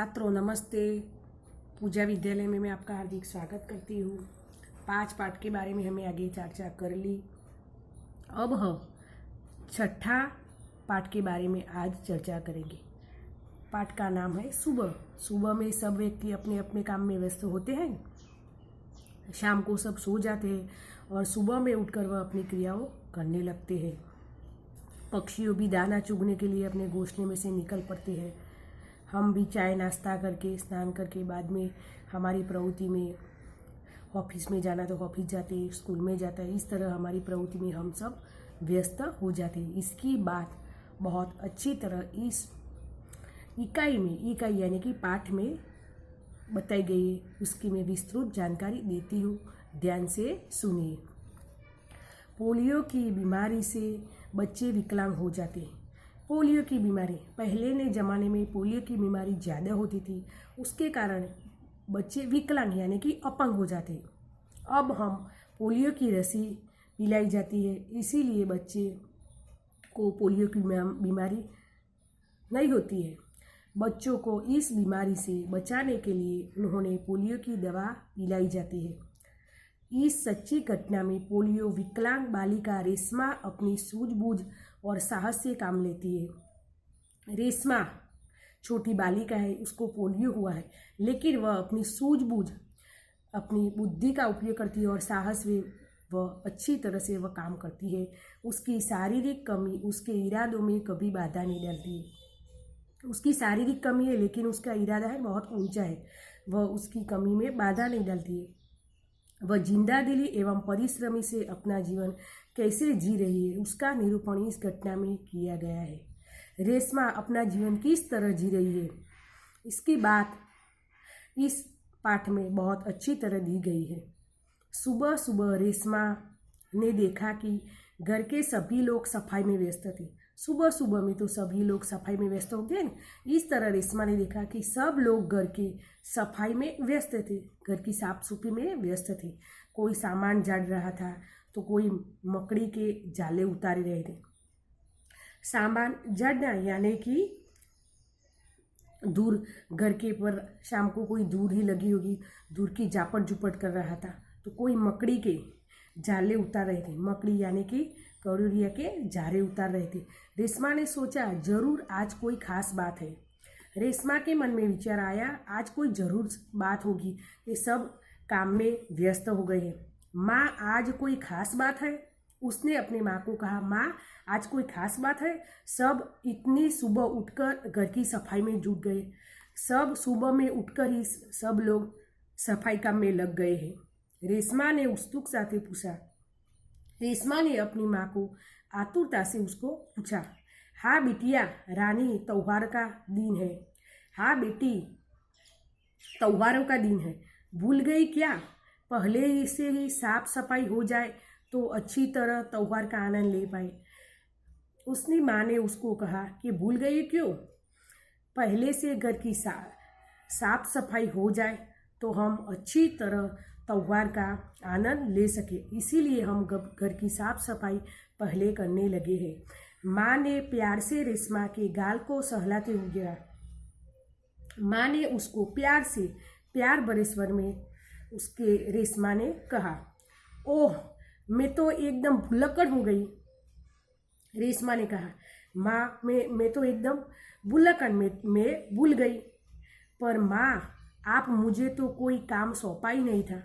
छात्रों नमस्ते। पूजा विद्यालय में मैं आपका हार्दिक स्वागत करती हूँ। 5 पाठ के बारे में हमें आगे चर्चा कर ली। अब हम छठा पाठ के बारे में आज चर्चा करेंगे। पाठ का नाम है सुबह। सुबह में सब व्यक्ति अपने अपने काम में व्यस्त होते हैं। शाम को सब सो जाते हैं और सुबह में उठकर वह अपनी क्रियाओं करने लगते हैं। पक्षियों भी दाना चुगने के लिए अपने घोंसले में से निकल पड़ते हैं। हम भी चाय नाश्ता करके स्नान करके बाद में हमारी प्रवृत्ति में ऑफिस में जाना तो ऑफिस जाते, स्कूल में जाता है। इस तरह हमारी प्रवृत्ति में हम सब व्यस्त हो जाते हैं। इसकी बात बहुत अच्छी तरह इस इकाई यानी कि पाठ में बताई गई है। उसकी मैं विस्तृत जानकारी देती हूँ, ध्यान से सुनिए। पोलियो की बीमारी से बच्चे विकलांग हो जाते हैं। पोलियो की बीमारी पहले के ज़माने में पोलियो की बीमारी ज़्यादा होती थी, उसके कारण बच्चे विकलांग यानी कि अपंग हो जाते हैं। अब हम पोलियो की रसी पिलाई जाती है, इसीलिए बच्चे को पोलियो की बीमारी नहीं होती है। बच्चों को इस बीमारी से बचाने के लिए उन्होंने पोलियो की दवा पिलाई जाती है। इस सच्ची घटना में पोलियो विकलांग बालिका रेशमा अपनी सूझबूझ और साहस से काम लेती है। रेशमा छोटी बालिका है, उसको पोलियो हुआ है, लेकिन वह अपनी सूझबूझ अपनी बुद्धि का उपयोग करती है और साहस में वह अच्छी तरह से वह काम करती है। उसकी शारीरिक कमी उसके इरादों में कभी बाधा नहीं डालती है। उसकी शारीरिक कमी है लेकिन उसका इरादा है बहुत ऊंचा है, वह उसकी कमी में बाधा नहीं डालती है। वह जिंदादिली एवं परिश्रमी से अपना जीवन कैसे जी रही है, उसका निरूपण इस घटना में किया गया है। रेशमा अपना जीवन किस तरह जी रही है, इसकी बात इस पाठ में बहुत अच्छी तरह दी गई है। सुबह सुबह रेशमा ने देखा कि घर के सभी लोग सफाई में व्यस्त थे। सुबह सुबह में तो सभी लोग सफाई में व्यस्त होते हैं ना। इस तरह रेशमा ने देखा कि सब लोग घर की सफाई में व्यस्त थे, घर की साफ सफाई में व्यस्त थे। कोई सामान झाड़ रहा था तो कोई मकड़ी के जाले उतार रहे थे। सामान झाड़ना यानी कि दूर घर के पर शाम को कोई दूर ही लगी होगी, दूर की झापट झुपट कर रहा था तो कोई मकड़ी के जाले उतार रहे थे। मकड़ी यानी कि कौड़िया के जारे उतार रहे थे। रेशमा ने सोचा जरूर आज कोई खास बात है। रेशमा के मन में विचार आया आज कोई जरूर बात होगी, ये सब काम में व्यस्त हो गए हैं। माँ आज कोई खास बात है? उसने अपनी माँ को कहा, माँ आज कोई खास बात है? सब इतनी सुबह उठकर घर की सफाई में जुट गए। सब सुबह में उठकर ही सब लोग सफाई काम में लग गए हैं। रेशमा ने उत्सुकता से पूछा। रेशमा ने अपनी माँ को आतुरता से उसको पूछा, हाँ बिटिया रानी, त्योहार का दिन है। हाँ बेटी, त्योहारों का दिन है, भूल गई क्या? पहले से ही साफ सफाई हो जाए तो अच्छी तरह त्योहार का आनंद ले पाए। उसकी माँ ने उसको कहा कि भूल गई क्यों? पहले से घर की साफ सफाई हो जाए तो हम अच्छी तरह त्योहार का आनंद ले सके, इसीलिए हम घर की साफ सफाई पहले करने लगे हैं। माँ ने प्यार से रेशमा के गाल को सहलाते हुए कहा। माँ ने उसको प्यार भरे स्वर में उसके रेशमा ने कहा, ओह मैं तो एकदम भुलक्कड़ हो गई। रेशमा ने कहा, माँ मैं तो एकदम भुलक्कड़ मैं भूल गई। पर माँ आप मुझे तो कोई काम सौंपा ही नहीं था।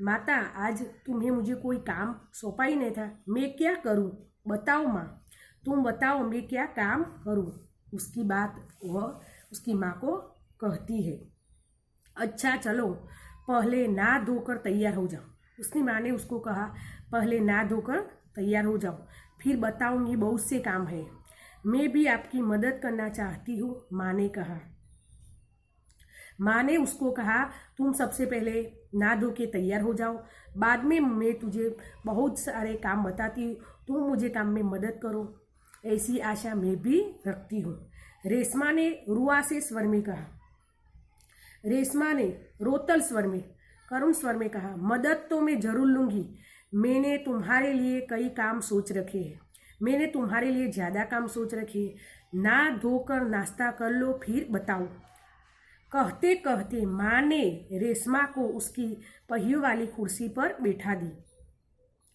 माता आज तुम्हें मुझे कोई काम सौंपा ही नहीं था, मैं क्या करूं? बताओ माँ, तुम बताओ मैं क्या काम करूं? उसकी बात वह उसकी माँ को कहती है। अच्छा चलो पहले नहा धोकर तैयार हो जाओ। उसकी माँ ने उसको कहा, पहले नहा धोकर तैयार हो जाओ, फिर बताऊंगी, बहुत से काम है। मैं भी आपकी मदद करना चाहती हूँ, माँ ने कहा। माँ ने उसको कहा, तुम सबसे पहले नहा धो के तैयार हो जाओ, बाद में मैं तुझे बहुत सारे काम बताती हूँ, तुम मुझे काम में मदद करो, ऐसी आशा मैं भी रखती हूँ। रेशमा ने रुआसे स्वर में कहा। रेशमा ने रोतल स्वर में, करुण स्वर में कहा, मदद तो मैं जरूर लूँगी, मैंने तुम्हारे लिए कई काम सोच रखे हैं। मैंने तुम्हारे लिए ज़्यादा काम सोच रखे, ना धोकर नाश्ता कर लो फिर बताओ। कहते कहते माँ ने रेशमा को उसकी पहियों वाली कुर्सी पर बैठा दी।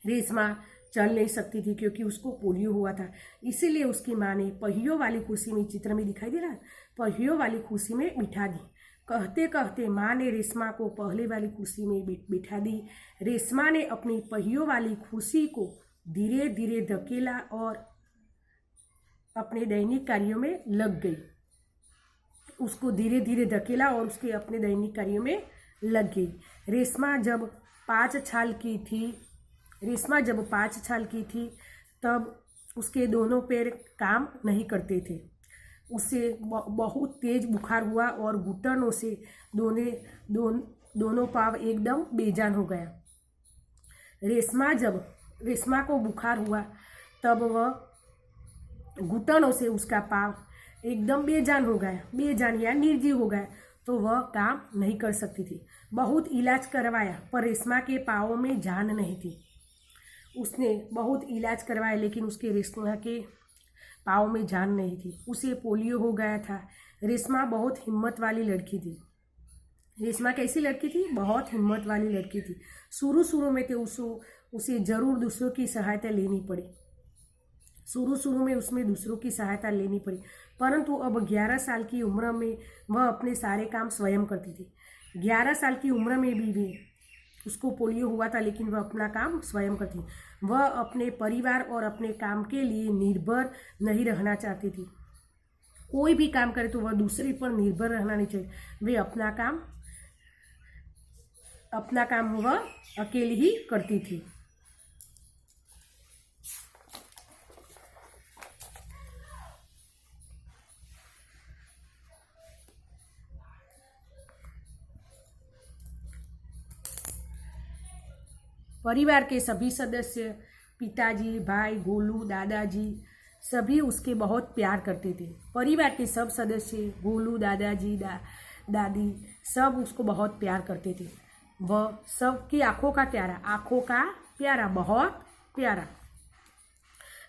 रेशमा चल नहीं सकती थी क्योंकि उसको पोलियो हुआ था, इसीलिए उसकी माँ ने पहियों वाली कुर्सी में, चित्र में दिखाई दे रहा है, पहियों वाली कुर्सी में बिठा दी। कहते कहते माँ ने रेशमा को पहले वाली कुर्सी में बिठा दी। रेशमा ने अपनी पहियों वाली कुर्सी को धीरे धीरे धकेला और अपने दैनिक कार्यों में लग गई। उसको धीरे धीरे धकेला और उसके अपने दैनिक कार्यों में लग गई। रेशमा जब 5 साल की थी तब उसके दोनों पैर काम नहीं करते थे। उसे बहुत तेज बुखार हुआ और घुटनों से दोनों पाँव एकदम बेजान हो गया। रेशमा को बुखार हुआ तब वह घुटनों से उसका पाँव एकदम बेजान या निर्जीव हो गया, तो वह काम नहीं कर सकती थी। बहुत इलाज करवाया पर रेशमा के पाँवों में जान नहीं थी। उसने बहुत इलाज करवाया लेकिन उसके रेशमा के पाँव में जान नहीं थी। उसे पोलियो हो गया था। रेशमा बहुत हिम्मत वाली लड़की थी। रेशमा कैसी लड़की थी? बहुत हिम्मत वाली लड़की थी। शुरू में तो उसे जरूर दूसरों की सहायता लेनी पड़ी। शुरू में उसमें दूसरों की सहायता लेनी पड़ी, परंतु अब 11 साल की उम्र में वह अपने सारे काम स्वयं करती थी। 11 साल की उम्र में भी उसको पोलियो हुआ था लेकिन वह अपना काम स्वयं करती। वह अपने परिवार और अपने काम के लिए निर्भर नहीं रहना चाहती थी। कोई भी काम करे तो वह दूसरे पर निर्भर रहना नहीं चाहिए। वे अपना काम वह अकेली ही करती थी। परिवार के सभी सदस्य, पिताजी, भाई, गोलू, दादाजी, सभी उसके बहुत प्यार करते थे। परिवार के सब सदस्य, गोलू, दादाजी, दादी, सब उसको बहुत प्यार करते थे। वह सबकी आंखों का प्यारा, बहुत प्यारा।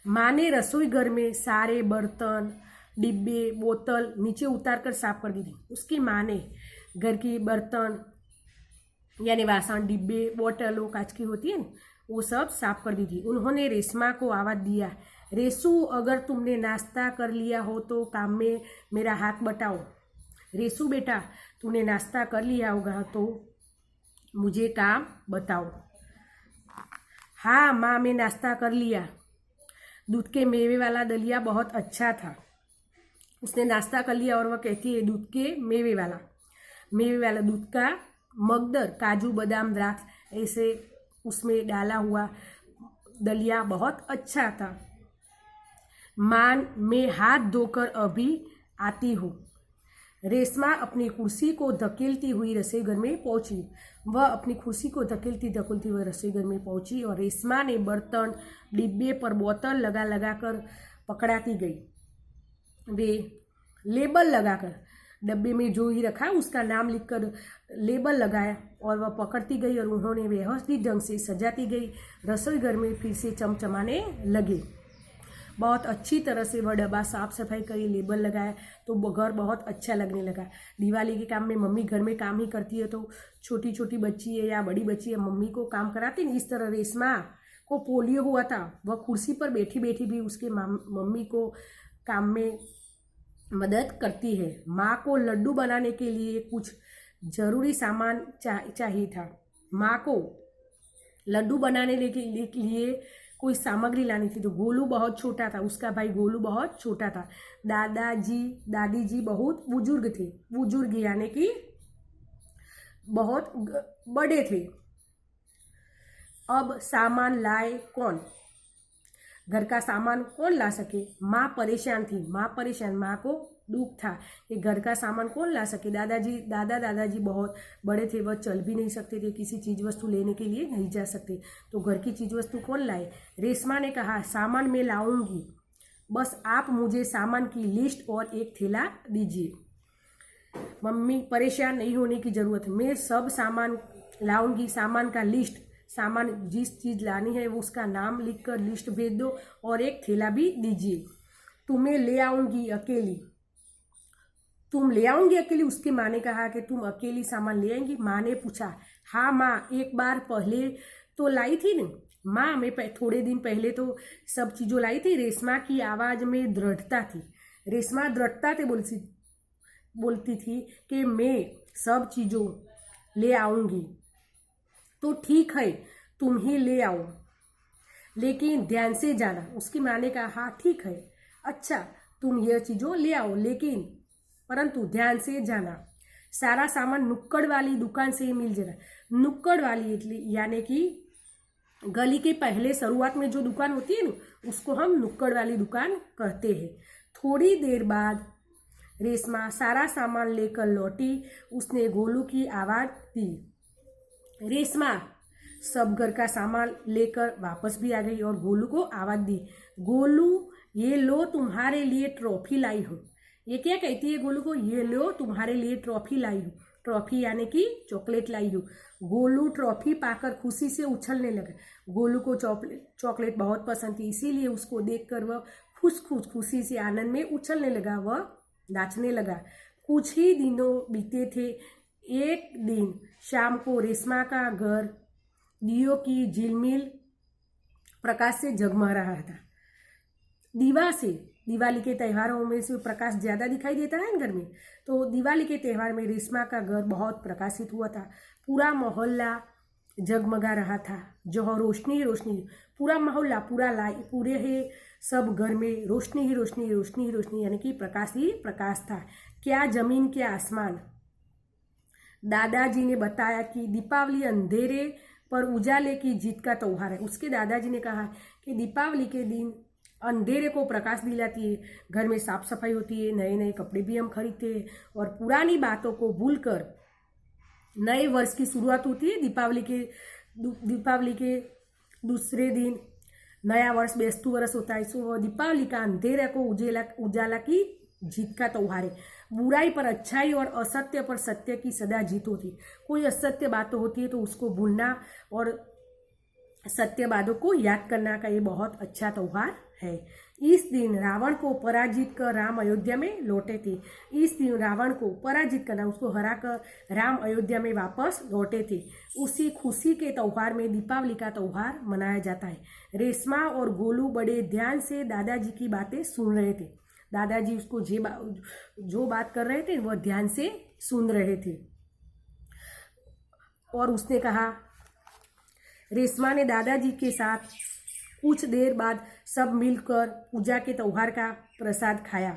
माँ ने रसोई घर में सारे बर्तन, डिब्बे, बोतल नीचे उतार कर साफ कर दी थी। उसकी माँ ने घर की बर्तन यानी वासन, डिब्बे, बोतलों कांच की होती है ना, वो सब साफ कर दी थी। उन्होंने रेशमा को आवाज़ दिया, रेशु, अगर तुमने नाश्ता कर लिया हो तो काम में मेरा हाथ बटाओ। रेशु बेटा, तूने नाश्ता कर लिया होगा तो मुझे काम बताओ। हाँ माँ, मैं नाश्ता कर लिया। दूध के मेवे वाला दलिया बहुत अच्छा था। उसने नाश्ता कर लिया और वह कहती है दूध के मेवे वाला दूध का मगदर, काजू, बादाम, द्राक्ष ऐसे उसमें डाला हुआ दलिया बहुत अच्छा था। माँ, मैं हाथ धोकर अभी आती हूँ। रेशमा अपनी कुर्सी को धकेलती हुई रसोई घर में पहुंची। वह अपनी कुर्सी को धकेलती हुई रसोई घर में पहुंची और रेशमा ने बर्तन, डिब्बे पर बोतल लगा कर पकड़ाती गई। वे लेबल लगाकर डब्बे में जो ही रखा उसका नाम लिखकर लेबल लगाया और वह पकड़ती गई और उन्होंने व्यवस्थित ढंग से सजाती गई। रसोई घर में फिर से चमचमाने लगे। बहुत अच्छी तरह से वह डब्बा साफ सफाई करी, लेबल लगाया तो घर बहुत अच्छा लगने लगा। दिवाली के काम में मम्मी घर में काम ही करती है तो छोटी छोटी बच्ची है या बड़ी बच्ची है मम्मी को काम कराती है। इस तरह रेशमा को पोलियो हुआ था। वह कुर्सी पर बैठी बैठी भी उसके मम्मी को काम में मदद करती है। माँ को लड्डू बनाने के लिए कुछ ज़रूरी सामान चाहिए था। माँ को लड्डू बनाने के लिए कोई सामग्री लानी थी। तो गोलू बहुत छोटा था, उसका भाई गोलू बहुत छोटा था। दादी जी बहुत बुजुर्ग यानी कि बहुत बड़े थे। अब सामान लाए कौन? घर का सामान कौन ला सके? माँ परेशान थी। माँ को दुख था कि घर का सामान कौन ला सके। दादाजी बहुत बड़े थे, वह चल भी नहीं सकते थे, किसी चीज़ वस्तु लेने के लिए नहीं जा सकते, तो घर की चीज़ वस्तु कौन लाए? रेशमा ने कहा, सामान मैं लाऊंगी, बस आप मुझे सामान की लिस्ट और एक थैला दीजिए। मम्मी, परेशान नहीं होने की ज़रूरत है, मैं सब सामान लाऊंगी। सामान का लिस्ट सामान जिस चीज़ लानी है वो उसका नाम लिखकर लिस्ट भेज दो और एक थैला भी दीजिए। तुम्हें ले आऊँगी अकेली। तुम ले आऊँगी अकेली, उसकी माँ ने कहा कि तुम अकेली सामान ले आएंगी। माँ ने पूछा, हाँ माँ, एक बार पहले तो लाई थी ना माँ, मैं थोड़े दिन पहले तो सब चीज़ों लाई थी। रेशमा की आवाज़ में दृढ़ता थी। रेशमा दृढ़ता से बोलती थी कि मैं सब चीज़ों ले आऊँगी। तो ठीक है, तुम ही ले आओ, लेकिन ध्यान से जाना। उसकी माँ ने कहा, हाँ ठीक है, अच्छा तुम यह चीज़ों ले आओ, लेकिन परंतु ध्यान से जाना। सारा सामान नुक्कड़ वाली दुकान से ही मिल जाना। नुक्कड़ वाली यानी कि गली के पहले शुरुआत में जो दुकान होती है ना, उसको हम नुक्कड़ वाली दुकान कहते हैं। थोड़ी देर बाद रेशमा सारा सामान लेकर लौटी। उसने गोलू की आवाज़ दी। रेशमा सब घर का सामान लेकर वापस भी आ गई और गोलू को आवाज़ दी, गोलू ये लो तुम्हारे लिए ट्रॉफी लाई हूँ। ये क्या कहती है गोलू को, ये लो तुम्हारे लिए ट्रॉफी लाई हूँ। ट्रॉफी यानी कि चॉकलेट लाई हूँ। गोलू ट्रॉफी पाकर खुशी से उछलने लगा। गोलू को चॉकलेट बहुत पसंद थी, इसीलिए उसको देखकर वह खुशी से आनंद में उछलने लगा, वह नाचने लगा। कुछ ही दिनों बीते थे। एक दिन शाम को रेशमा का घर दियों की झिलमिल प्रकाश से जगमगा रहा था। दिवाली के त्योहारों में से प्रकाश ज़्यादा दिखाई देता है घर में, तो दिवाली के त्यौहार में रेशमा का घर बहुत प्रकाशित हुआ था। पूरा मोहल्ला जगमगा रहा था, जो रोशनी रोशनी, पूरा मोहल्ला पूरे है, सब घर में रोशनी ही रोशनी, रोशनी ही रोशनी, यानी कि प्रकाश ही प्रकाश था। क्या जमीन क्या आसमान। दादाजी ने बताया कि दीपावली अंधेरे पर उजाले की जीत का त्यौहार है। उसके दादाजी ने कहा कि दीपावली के दिन अंधेरे को प्रकाश दिलाती है, घर में साफ सफाई होती है, नए नए कपड़े भी हम खरीदते हैं और पुरानी बातों को भूलकर नए वर्ष की शुरुआत होती है। दीपावली के दूसरे दिन नया वर्ष बेस्तु वर्ष होता है। सो दीपावली का अंधेरे को उजाला की जीत का त्यौहार है। बुराई पर अच्छाई और असत्य पर सत्य की सदा जीत होती है। कोई असत्य बात होती है तो उसको भूलना और सत्य बातों को याद करना का ये बहुत अच्छा त्यौहार है। इस दिन रावण को पराजित कर राम अयोध्या में लौटे थे। इस दिन रावण को पराजित करना, उसको हराकर राम अयोध्या में वापस लौटे थे। उसी खुशी के त्यौहार में दीपावली का त्यौहार मनाया जाता है। रेशमा और गोलू बड़े ध्यान से दादाजी की बातें सुन रहे थे। दादाजी उसको जो बात कर रहे थे वह ध्यान से सुन रहे थे। और उसने कहा, रेशमा ने दादाजी के साथ कुछ देर बाद सब मिलकर पूजा के त्यौहार का प्रसाद खाया।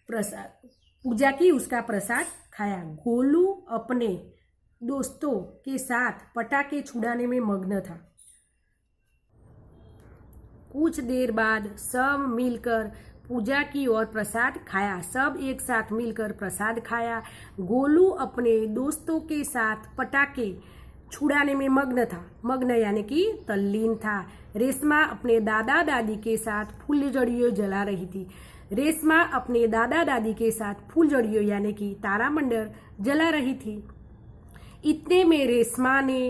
पूजा की उसका प्रसाद खाया। गोलू अपने दोस्तों के साथ पटाखे छुड़ाने में मग्न था। कुछ देर बाद सब मिलकर पूजा की और प्रसाद खाया। सब एक साथ मिलकर प्रसाद खाया। गोलू अपने दोस्तों के साथ पटाखे छुड़ाने में मग्न था। मग्न यानी कि तल्लीन था। रेशमा अपने दादा दादी के साथ फुलझड़ियों जला रही थी। रेशमा अपने दादा दादी के साथ फुलझड़ियों यानी कि तारामंडल जला रही थी। इतने में रेशमा ने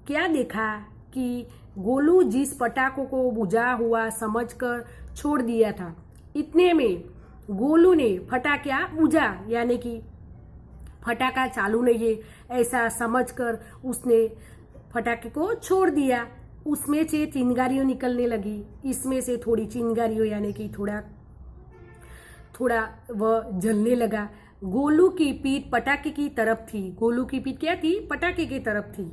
क्या देखा कि गोलू जिस पटाखों को बुझा हुआ समझकर छोड़ दिया था, इतने में गोलू ने फटाका बुझा यानी कि फटाका चालू नहीं है ऐसा समझकर उसने फटाके को छोड़ दिया। उसमें से चिंगारियों निकलने लगी। इसमें से थोड़ी चिंगारियों यानी कि थोड़ा वह जलने लगा। गोलू की पीठ पटाखे की तरफ थी। गोलू की पीठ क्या थी? पटाखे की तरफ थी।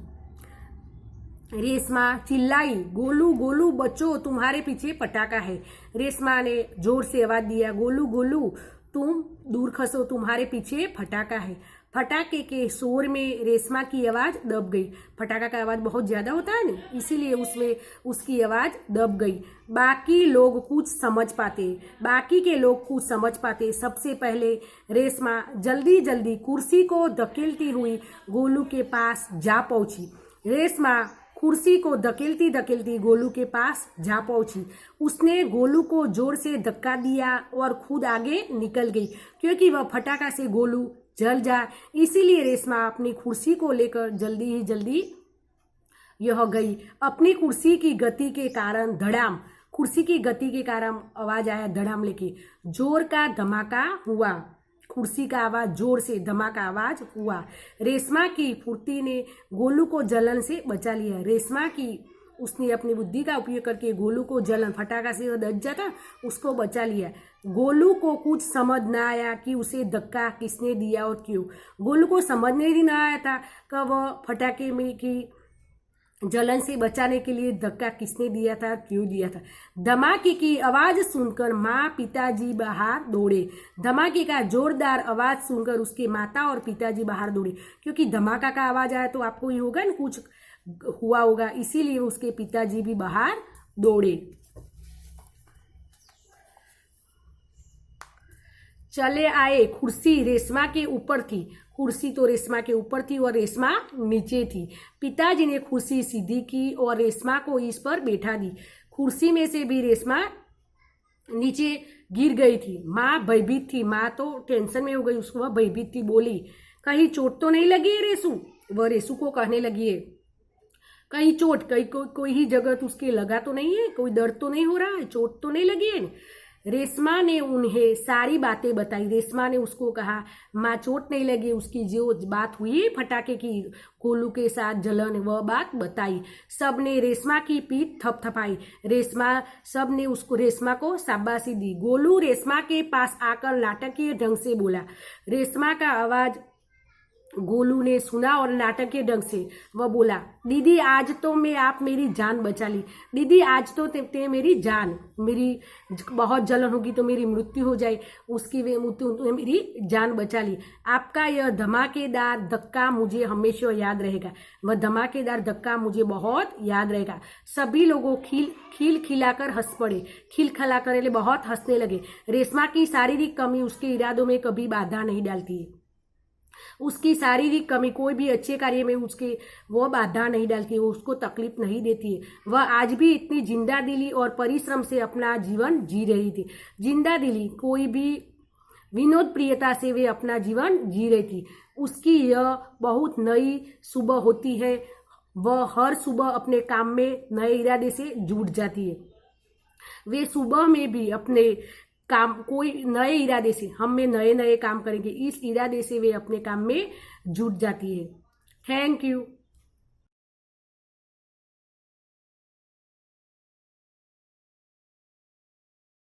रेशमा चिल्लाई, गोलू गोलू बच्चों, तुम्हारे पीछे पटाखा है। रेशमा ने जोर से आवाज दिया, गोलू गोलू तुम दूर खसो, तुम्हारे पीछे फटाखा है। फटाके के शोर में रेशमा की आवाज दब गई। फटाका का आवाज बहुत ज्यादा होता है ना, इसीलिए उसमें उसकी आवाज दब गई। बाकी के लोग कुछ समझ पाते। सबसे पहले रेशमा जल्दी जल्दी कुर्सी को धकेलती हुई गोलू के पास जा पहुंची। रेशमा कुर्सी को धकेलती धकेलती गोलू के पास जा पहुंची। उसने गोलू को जोर से धक्का दिया और खुद आगे निकल गई, क्योंकि वह फटाका से गोलू जल जाए, इसीलिए रेशमा अपनी कुर्सी को लेकर जल्दी ही जल्दी यह गई। अपनी कुर्सी की गति के कारण धड़ाम, कुर्सी की गति के कारण आवाज आया धड़ाम लेके। जोर का धमाका हुआ, कुर्सी का आवाज जोर से, धमाका आवाज हुआ। रेशमा की फुर्ती ने गोलू को जलन से बचा लिया। रेशमा की, उसने अपनी बुद्धि का उपयोग करके गोलू को जलन, फटाका से दच जाता, उसको बचा लिया। गोलू को कुछ समझ न आया कि उसे धक्का किसने दिया और क्यों। गोलू को समझ नहीं आया था कि वह फटाके में की जलन से बचाने के लिए धक्का किसने दिया था, क्यों दिया था। धमाके की आवाज सुनकर माँ पिताजी बाहर दौड़े। धमाके का जोरदार आवाज सुनकर उसके माता और पिताजी बाहर दौड़े, क्योंकि धमाका का आवाज आया तो आपको ये होगा ना कुछ हुआ होगा, इसीलिए उसके पिताजी भी बाहर दौड़े। चले आए। कुर्सी रेशमा के ऊपर थी, कुर्सी तो रेशमा के ऊपर थी और रेशमा नीचे थी। पिताजी ने कुर्सी सीधी की और रेशमा को इस पर बैठा दी। कुर्सी में से भी रेशमा नीचे गिर गई थी। माँ भयभीत थी, माँ तो टेंशन में हो गई, उसको वह भयभीत थी। बोली, कहीं चोट तो नहीं लगी है रेशू? वह रेशू को कहने लगी है, कहीं चोट, कहीं कोई ही जगह तो उसके लगा तो नहीं है, कोई दर्द तो नहीं हो रहा है, चोट तो नहीं लगी है। रेशमा ने उन्हें सारी बातें बताई। रेशमा ने उसको कहा, माँ चोट नहीं लगी, उसकी जो बात हुई फटाके की, गोलू के साथ जलन, वह बात बताई। सब ने रेशमा की पीठ थपथपाई। सब ने रेशमा को शाबाशी दी। गोलू रेशमा के पास आकर नाटकीय ढंग से बोला। रेशमा का आवाज गोलू ने सुना और नाटकीय ढंग से वह बोला, दीदी आज तो आप मेरी जान बचा ली। दीदी आज तो ते मेरी जान, मेरी बहुत जलन होगी तो मेरी मृत्यु हो जाए, उसकी वे मृत्यु, मेरी जान बचा ली। आपका यह धमाकेदार धक्का मुझे हमेशा याद रहेगा। वह धमाकेदार धक्का मुझे बहुत याद रहेगा। सभी लोगों खिलखिलाकर हंस पड़े। खिलखिलाकर बहुत हंसने लगे। रेशमा की शारीरिक कमी उसके इरादों में कभी बाधा नहीं डालती है। उसकी शारीरिक कमी कोई भी अच्छे कार्य में उसके वो बाधा नहीं डालती है, वो उसको तकलीफ नहीं देती है। वह आज भी इतनी जिंदा दिली और परिश्रम से अपना जीवन जी रही थी। जिंदा दिली, कोई भी विनोद प्रियता से वे अपना जीवन जी रही थी। उसकी यह बहुत नई सुबह होती है। वह हर सुबह अपने काम में नए इरादे से जुट जाती है। वे सुबह में भी अपने काम, कोई नए इरादे से, हम में नए नए काम करेंगे, इस इरादे से वे अपने काम में जुट जाती है। Thank you.